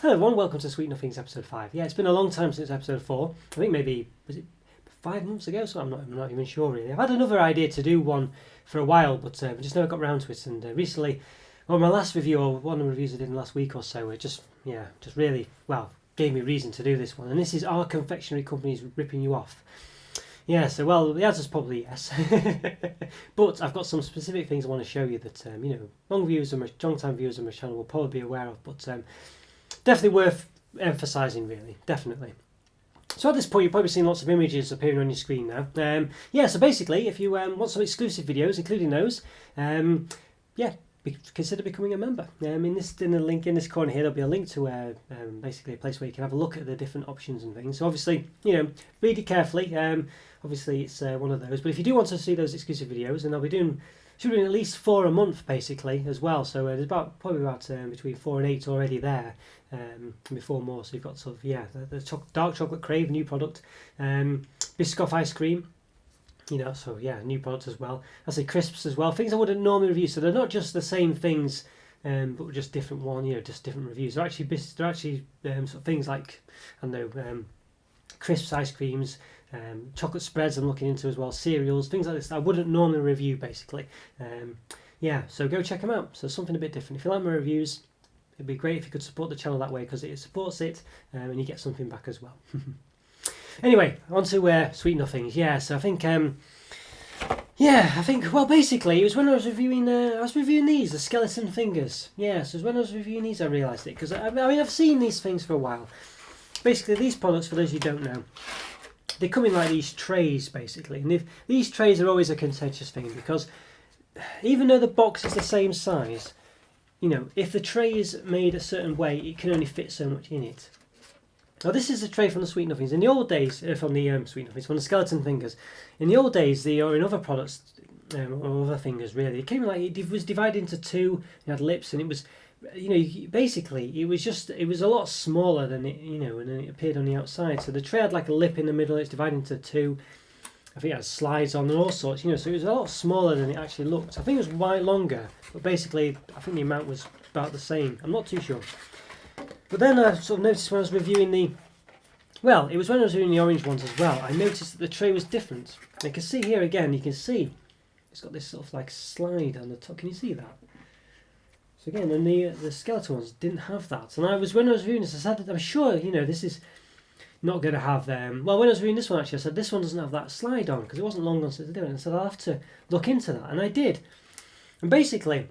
Hello everyone, welcome to Sweet Nothings episode 5. Yeah, it's been a long time since episode 4. I think maybe, was it 5 months ago? So I'm not even sure really. I've had another idea to do one for a while, but just never got around to it. And recently, well, my last review, or one of the reviews I did in the last week or so, it just really, well, gave me reason to do this one. And this is, are confectionery companies ripping you off? Yeah, so well, the answer's probably yes. But I've got some specific things I want to show you that, long-time viewers of my channel will probably be aware of, but definitely worth emphasising, really, definitely. So at this point, you've probably seen lots of images appearing on your screen now. So basically, if you want some exclusive videos, including those, consider becoming a member. In the link in this corner here, there'll be a link to basically a place where you can have a look at the different options and things. So obviously, read it carefully. Obviously, it's one of those. But if you do want to see those exclusive videos, and I'll be doing, should be doing at least 4 a month basically as well. So there's probably about between 4 and 8 already there. Before more, so you've got sort of the dark chocolate crave, new product, Biscoff ice cream, new product as well. I say crisps as well, things I wouldn't normally review. So they're not just the same things, but just different just different reviews. They're actually sort of things like crisps, ice creams, chocolate spreads. I'm looking into as well, cereals, things like this that I wouldn't normally review basically. So go check them out. So something a bit different. If you like my reviews, it'd be great if you could support the channel that way, because it supports it, and you get something back as well. Anyway, on to Sweet Nothings. Yeah, so I think, well, basically, it was when I was reviewing these, the skeleton fingers. Yeah, so it was when I was reviewing these I realised it, because I've seen these things for a while. Basically, these products, for those who don't know, they come in like these trays, basically. And these trays are always a contentious thing, because even though the box is the same size, if the tray is made a certain way, it can only fit so much in it. Now, this is a tray from the Sweet Nothings. In the old days, from the Sweet Nothings, from the skeleton fingers, in the old days, or in other products, or other fingers really, it came like it was divided into 2. It had lips, and it was, basically, it was a lot smaller than it, and then it appeared on the outside. So the tray had like a lip in the middle. It's divided into 2. I think it has slides on and all sorts, so it was a lot smaller than it actually looked. I think it was quite longer, but basically, I think the amount was about the same. I'm not too sure. But then I sort of noticed when I was reviewing it was when I was reviewing the orange ones as well, I noticed that the tray was different. You can see here again, it's got this sort of like slide on the top. Can you see that? So again, and the skeleton ones didn't have that. And when I was reviewing this, I said, I'm sure, this is not going to have when I was reading this one, actually, I said this one doesn't have that slide on, because it wasn't long on since I did it. And I said I'll have to look into that, and I did. And basically,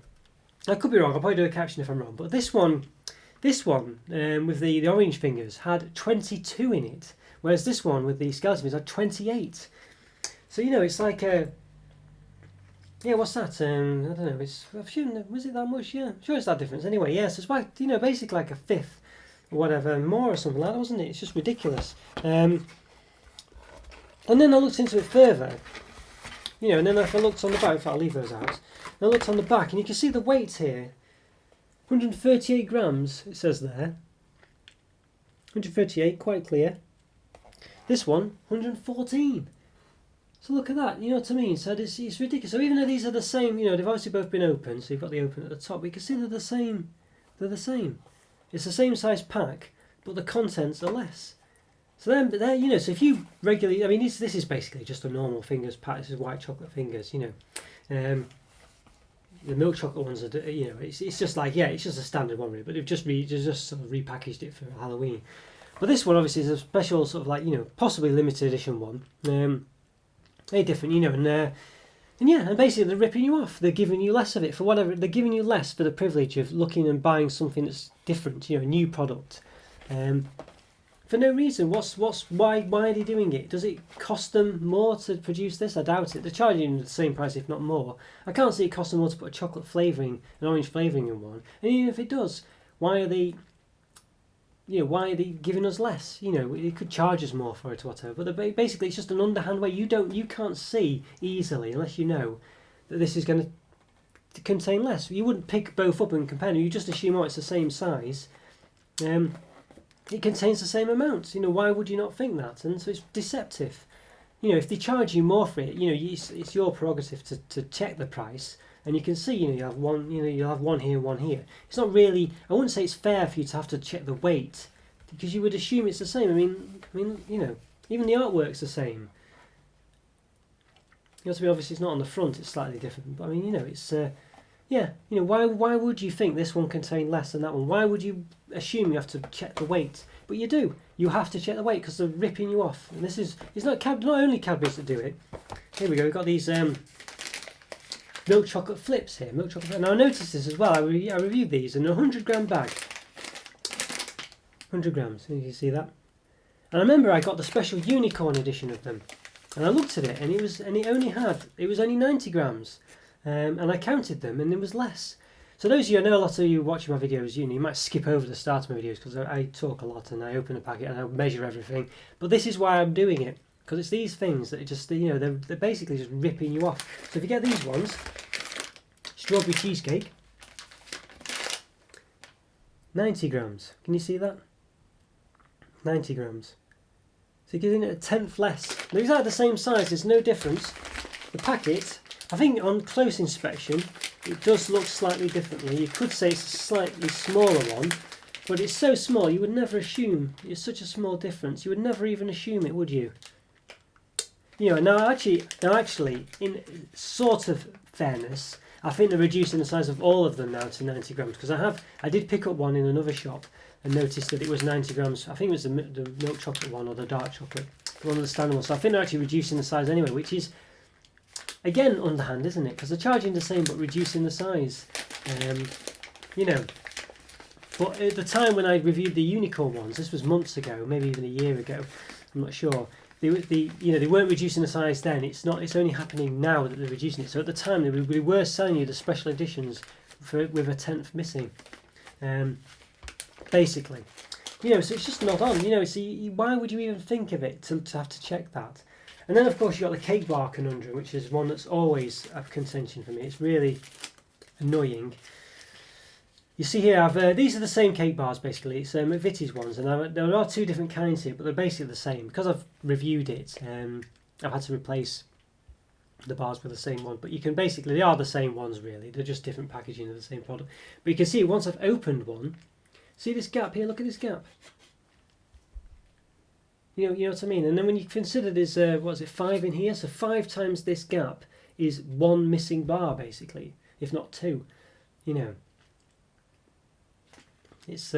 I could be wrong, I'll probably do a caption if I'm wrong, but this one with the orange fingers had 22 in it, whereas this one with the skeleton fingers had 28. So it's like what's that? I don't know. Was it that much? Yeah, I'm sure it's that difference. Anyway, yes, it's like basically like a fifth or whatever more or something like that, wasn't it? It's just ridiculous. And then I looked into it further, and then if I looked on the back, I'll leave those out. And I looked on the back, and you can see the weight here. 138 grams, it says there. 138, quite clear. This one, 114. So look at that, you know what I mean? So it's ridiculous. So even though these are the same, they've obviously both been open, so you've got the open at the top, but you can see they're the same. They're the same. It's the same size pack, but the contents are less. So they're so if you regularly, this is basically just a normal fingers pack. This is white chocolate fingers, The milk chocolate ones are, it's just like, it's just a standard one really, but they've just sort of repackaged it for Halloween. But this one obviously is a special sort of like, possibly limited edition one. Very different, and basically they're ripping you off. They're giving you less of it for whatever. They're giving you less for the privilege of looking and buying something that's different, a new product. For no reason. Why are they doing it? Does it cost them more to produce this? I doubt it. They're charging the same price, if not more. I can't see it cost them more to put a chocolate flavouring, an orange flavouring in one. And even if it does, why are they giving us less? They could charge us more for it or whatever. But basically, it's just an underhand way. You can't see easily, unless you know that this is going to contain less. You wouldn't pick both up and compare them. You just assume, it's the same size. It contains the same amount. Why would you not think that? And so it's deceptive. you know, if they charge you more for it, you know, it's your prerogative to check the price. And you can see, you know, you'll have one here, one here. It's not really, I wouldn't say it's fair for you to have to check the weight, because you would assume it's the same. I mean, you know, even the artwork's the same. You know, to be obviously it's not on the front; it's slightly different. But I mean, you know, it's yeah. You know, why would you think this one contained less than that one? Why would you assume you have to check the weight? But you do. You have to check the weight because they're ripping you off. And this is, it's not only Cadbury's that do it. Here we go. We've got these milk chocolate flips here. Milk chocolate. Now I noticed this as well. I reviewed these in a 100-gram bag. 100 grams. You can see that. And I remember I got the special unicorn edition of them. And I looked at it, and it was only 90 grams, and I counted them, and it was less. So those of you, I know a lot of you watching my videos, you might skip over the start of my videos because I talk a lot and I open a packet and I measure everything. But this is why I'm doing it, because it's these things that are just, you know, they're basically just ripping you off. So if you get these ones, strawberry cheesecake, 90 grams. Can you see that? 90 grams. So you're giving it a tenth less. They're exactly the same size, there's no difference. The packet, I think on close inspection, it does look slightly differently. You could say it's a slightly smaller one, but it's so small you would never assume, it's such a small difference, you would never even assume it, would you? You know, now actually, in sort of fairness, I think they're reducing the size of all of them now to 90 grams, because I did pick up one in another shop and noticed that it was 90 grams. I think it was the milk chocolate one or the dark chocolate, one of the standard ones. So I think they're actually reducing the size anyway, which is, again, underhand, isn't it? Because they're charging the same but reducing the size. You know, but at the time when I reviewed the unicorn ones, this was months ago, maybe even a year ago, I'm not sure. They weren't reducing the size then. It's only happening now that they're reducing it. So at the time they were selling you the special editions with a tenth missing. Basically, you know, so it's just not on. You know, see, why would you even think of it to have to check that? And then of course you've got the cake bar conundrum, which is one that's always a contention for me. It's really annoying. You see here, these are the same cake bars basically. It's McVitie's ones, and there are two different kinds here, but they're basically the same. Because I've reviewed it, I've had to replace the bars with the same one. But you can basically, they are the same ones really. They're just different packaging of the same product. But you can see once I've opened one, see this gap here? Look at this gap. You know what I mean? And then when you consider there's, 5 in here? So 5 times this gap is one missing bar, basically, if not 2. You know, it's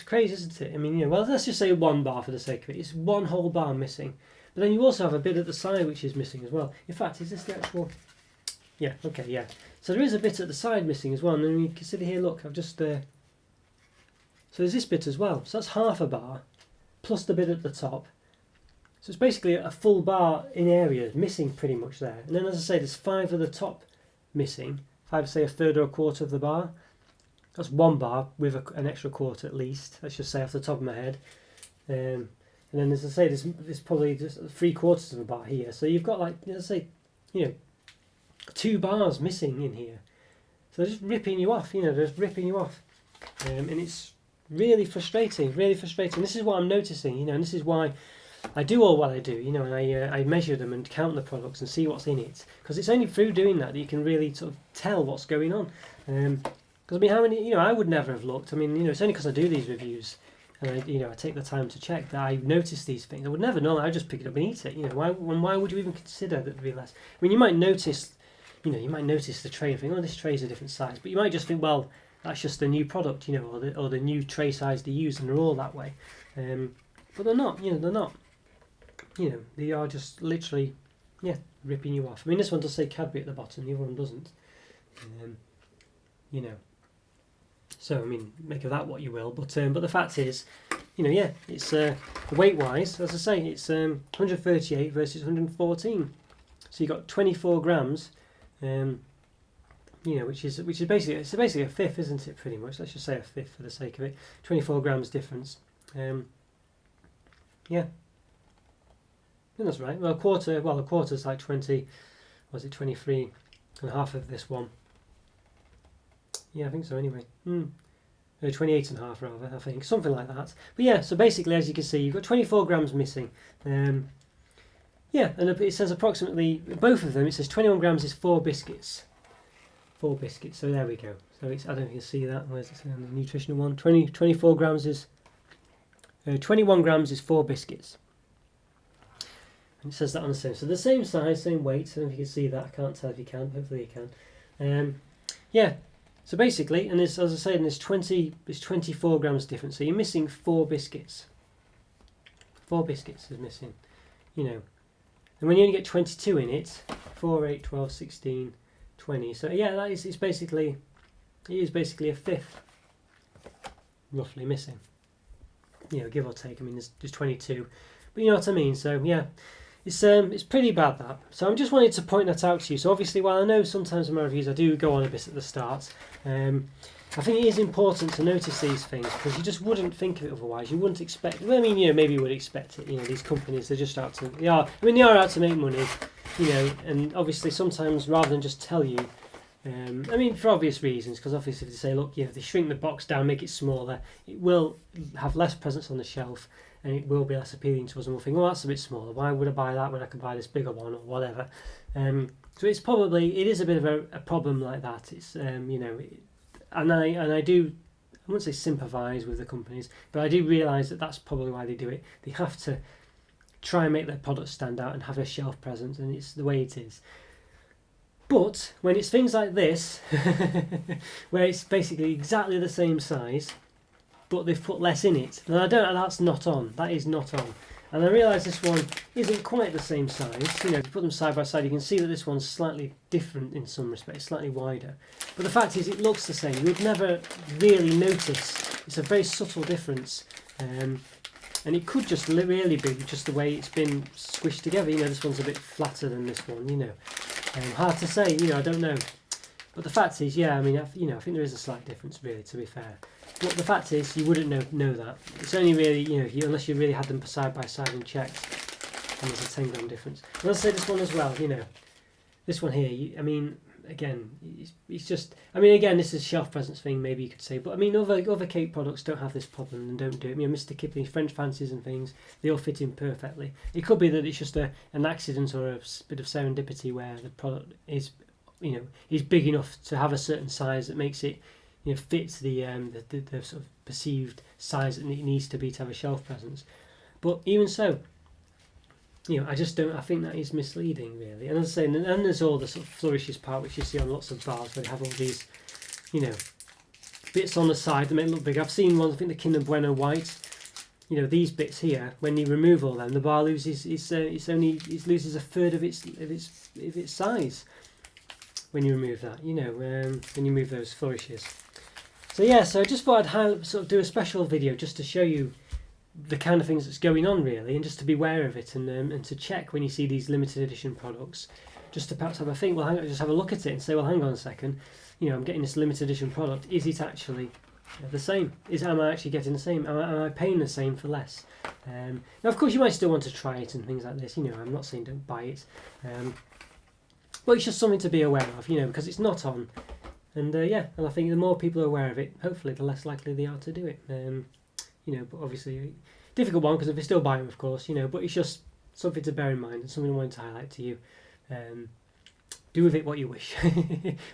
crazy, isn't it? I mean, you know, well, let's just say 1 bar for the sake of it. It's 1 whole bar missing. But then you also have a bit at the side which is missing as well. In fact, is this the actual? Yeah. Okay. Yeah. So there is a bit at the side missing as well. And then you consider here. Look, I've just. So there's this bit as well. So that's half a bar, plus the bit at the top. So it's basically a full bar in area missing pretty much there. And then, as I say, there's 5 at the top missing. If I say a third or a quarter of the bar, that's 1 bar with an extra quarter at least. Let's just say off the top of my head. And then, as I say, there's probably just 3/4 of a bar here. So you've got, like, let's say, you know, 2 bars missing in here. So they're just ripping you off. You know, they're just ripping you off, and it's really frustrating. Really frustrating. This is what I'm noticing. You know, and this is why I do all what I do. You know, and I measure them and count the products and see what's in it, because it's only through doing that you can really sort of tell what's going on. Because I mean, how many? You know, I would never have looked. I mean, you know, it's only because I do these reviews. And I take the time to check that I notice these things. I would never know. I just pick it up and eat it. You know, why would you even consider that there'd be less? I mean, you might notice, you know, you might notice the tray and think, oh, this tray is a different size. But you might just think, well, that's just the new product, you know, or the new tray size they use, and they're all that way. But they're not. You know, they're not. You know, they are just literally, yeah, ripping you off. I mean, this one does say Cadbury at the bottom. The other one doesn't. You know. So I mean, make of that what you will. But the fact is, you know, yeah, it's weight-wise, as I say, it's 138 versus 114. So you got 24 grams, you know, which is basically a fifth, isn't it? Pretty much. Let's just say a fifth for the sake of it. 24 grams difference. Yeah, I think that's right. Well, a quarter's like 20. Was it 23 and half of this one? Yeah, I think so anyway. 28 and a half rather, I think. Something like that. But yeah, so basically, as you can see, you've got 24 grams missing. Yeah, and it says approximately, both of them, it says 21 grams is 4 biscuits. 4 biscuits, so there we go. So it's, I don't know if you can see that, where's it say on the nutritional one? 24 grams is, 21 grams is 4 biscuits. And it says that on the same, so the same size, same weight, I don't know if you can see that, I can't tell if you can, hopefully you can. Yeah, so basically, and this, as I said, there's 24 grams difference, so you're missing 4 biscuits. 4 biscuits is missing, you know. And when you only get 22 in it, 4, 8, 12, 16, 20. So yeah, that is, it is basically a fifth, roughly missing. You know, give or take. I mean, there's 22, but you know what I mean. So yeah, it's pretty bad, that. So I just wanted to point that out to you. So obviously, while I know sometimes in my reviews I do go on a bit at the start, I think it is important to notice these things, because you just wouldn't think of it otherwise. You wouldn't expect. Well, I mean, you know, maybe you would expect it. You know, these companies, they're just out to. They are out to make money. You know, and obviously sometimes rather than just tell you, I mean, for obvious reasons, because obviously if they say, look, you know, if they shrink the box down, make it smaller, it will have less presence on the shelf, and it will be less appealing to us, and we'll think, oh, that's a bit smaller. Why would I buy that when I could buy this bigger one or whatever? So it is a bit of a problem like that. It's you know. And I do, I wouldn't say sympathise with the companies, but I do realise that that's probably why they do it. They have to try and make their products stand out and have a shelf presence, and it's the way it is. But when it's things like this, where it's basically exactly the same size, but they've put less in it, and that's not on. That is not on. And I realise this one isn't quite the same size. You know, if you put them side by side, you can see that this one's slightly different in some respects, slightly wider. But the fact is, it looks the same. You would never really notice. It's a very subtle difference. And it could just really be just the way it's been squished together. You know, this one's a bit flatter than this one, you know. Hard to say, you know, I don't know. But the fact is, yeah, I mean, I think there is a slight difference, really, to be fair. But the fact is, you wouldn't know that. It's only really, you know, unless you really had them side by side and checked, and there's a 10 gram difference. And I'll say this one as well, you know, this one here, I mean, again, it's just, I mean, again, this is a shelf presence thing, maybe you could say, but I mean, other cake products don't have this problem and don't do it. You know, Mr. Kipling's French Fancies and things, they all fit in perfectly. It could be that it's just an accident or a bit of serendipity where the product is, you know, is big enough to have a certain size that makes it, you know, fits the sort of perceived size that it needs to be to have a shelf presence. But even so, you know, I think that is misleading, really. And as I say, and there's all the sort of flourishes part, which you see on lots of bars, where they have all these, you know, bits on the side that make it look big. I've seen ones, I think the Kinder Bueno white, you know, these bits here, when you remove all them, the bar loses it loses a third of its size when you remove that, you know, when you remove those flourishes. So yeah, so I just thought I'd sort of do a special video just to show you the kind of things that's going on, really, and just to be aware of it, and to check when you see these limited edition products, just to perhaps have a think, well, just have a look at it and say, well, hang on a second, you know, I'm getting this limited edition product, is it actually the same? Am I actually getting the same? Am I paying the same for less? Now, of course, you might still want to try it and things like this, you know, I'm not saying don't buy it, but it's just something to be aware of, you know, because it's not on. And yeah, and I think the more people are aware of it, hopefully the less likely they are to do it. You know, but obviously, difficult one, because if they still buy them, of course, you know, but it's just something to bear in mind and something I wanted to highlight to you. Do with it what you wish.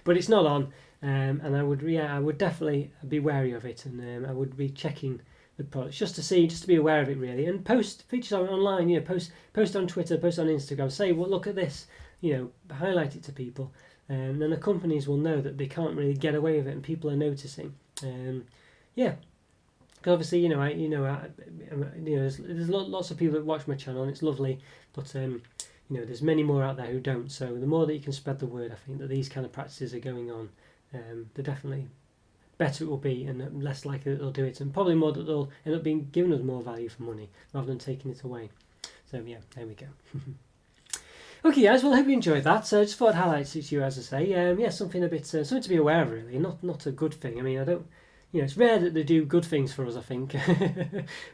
But it's not on, and I would definitely be wary of it, and I would be checking the products just to be aware of it, really, and post features on online, you know, post on Twitter, post on Instagram, say, well, look at this, you know, highlight it to people. And then the companies will know that they can't really get away with it, and people are noticing. Yeah, because obviously, you know, there's lots of people that watch my channel, and it's lovely. But you know, there's many more out there who don't. So the more that you can spread the word, I think that these kind of practices are going on, the definitely better it will be, and less likely that they'll do it, and probably more that they'll end up being giving us more value for money rather than taking it away. So yeah, there we go. Okay, guys. Well, I hope you enjoyed that. So I just thought I'd highlight it to you, as I say. Yeah, something a bit, something to be aware of, really. Not a good thing. I mean, I don't, you know, it's rare that they do good things for us, I think.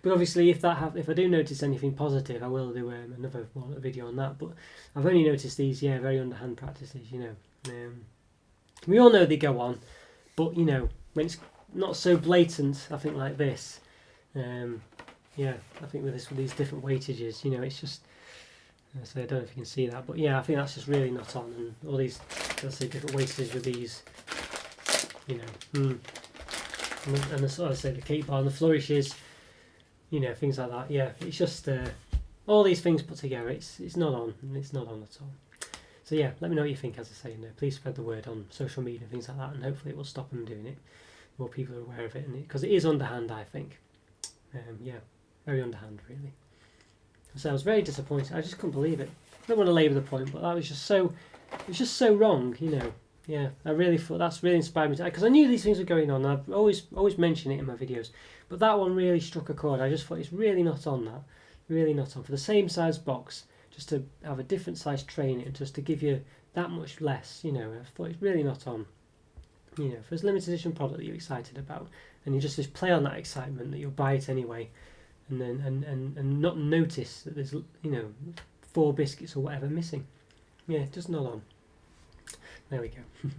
But obviously, if I do notice anything positive, I will do another video on that. But I've only noticed these, very underhand practices. You know, we all know they go on, but you know, when it's not so blatant, I think like this. Yeah, I think with these different weightages, you know, it's just. So I don't know if you can see that, but yeah, I think that's just really not on. And all these, let's say, different wasters with these, you know, and as I say, the cake bar and the flourishes, you know, things like that. Yeah, it's just all these things put together. It's not on. It's not on at all. So yeah, let me know what you think. As I say, and please spread the word on social media and things like that, and hopefully it will stop them doing it. More people are aware of it, and because it is underhand, I think. Yeah, very underhand, really. So I was very disappointed. I just couldn't believe it. I don't want to labour the point, but that was just so. It was just so wrong, you know. Yeah, I really thought that's really inspired me because I knew these things were going on. I've always mentioned it in my videos, but that one really struck a chord. I just thought it's really not on that, really not on for the same size box. Just to have a different size tray in it, and just to give you that much less, you know. I thought it's really not on. You know, for a limited edition product that you're excited about, and you just play on that excitement that you'll buy it anyway, and then and not notice that there's, you know, 4 biscuits or whatever missing. Yeah, just not on. There we go.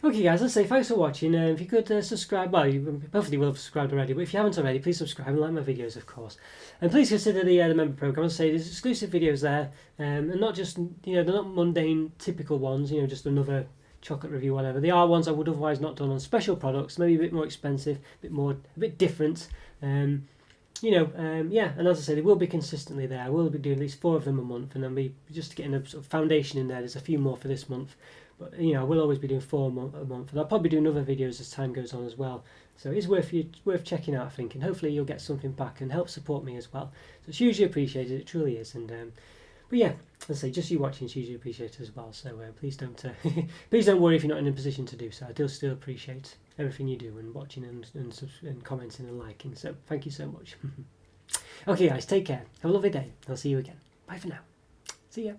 Okay guys, let's say thanks for watching. If you could subscribe, well, you hopefully will have subscribed already, but if you haven't already, please subscribe and like my videos, of course. And please consider the member program. As I say, there's exclusive videos there, and not just, you know, they're not mundane, typical ones, you know, just another chocolate review, whatever. They are ones I would otherwise not done on special products, maybe a bit more expensive, a bit different. You know, yeah, and as I say, they will be consistently there. I will be doing at least 4 of them a month, and then be just getting a sort of foundation in there. There's a few more for this month, but you know, I will always be doing 4 a month, and I'll probably do other videos as time goes on as well. So it's worth checking out, I think, and hopefully you'll get something back and help support me as well. So it's hugely appreciated. It truly is, and but yeah, as I say, just you watching is hugely appreciated as well. So please don't please don't worry if you're not in a position to do so. I do still appreciate everything you do, and watching and commenting and liking. So thank you so much. Okay guys, take care. Have a lovely day. I'll see you again. Bye for now. See ya.